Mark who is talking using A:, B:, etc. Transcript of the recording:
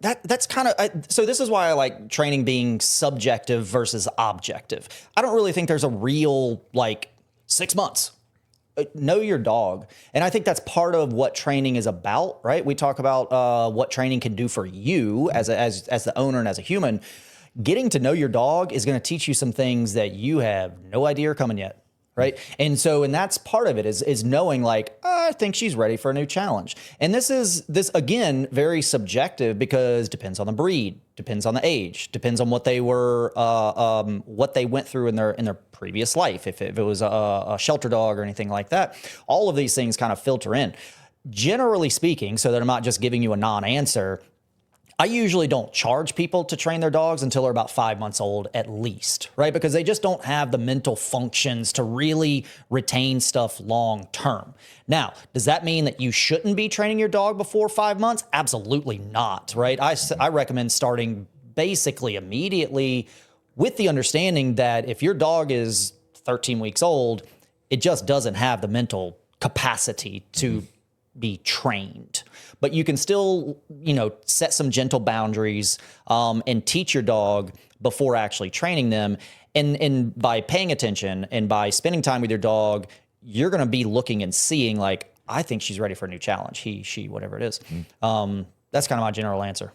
A: That's kind of so this is why I like training being subjective versus objective. I don't really think there's a real like 6 months. Know your dog. And I think that's part of what training is about, right? We talk about what training can do for you as the owner and as a human. Getting to know your dog is going to teach you some things that you have no idea are coming yet. Right. And that's part of it is knowing like, I think she's ready for a new challenge. And this again, very subjective because depends on the breed, depends on the age, depends on what they were, what they went through in their previous life. If it was a shelter dog or anything like that, all of these things kind of filter in. Generally speaking, so that I'm not just giving you a non-answer, I usually don't charge people to train their dogs until they're about 5 months old at least, right? Because they just don't have the mental functions to really retain stuff long term. Now, does that mean that you shouldn't be training your dog before 5 months? Absolutely not, right? I recommend starting basically immediately with the understanding that if your dog is 13 weeks old, it just doesn't have the mental capacity to be trained. But you can still, set some gentle boundaries and teach your dog before actually training them. And by paying attention and by spending time with your dog, you're going to be looking and seeing like, I think she's ready for a new challenge. He, she, whatever it is. That's kind of my general answer.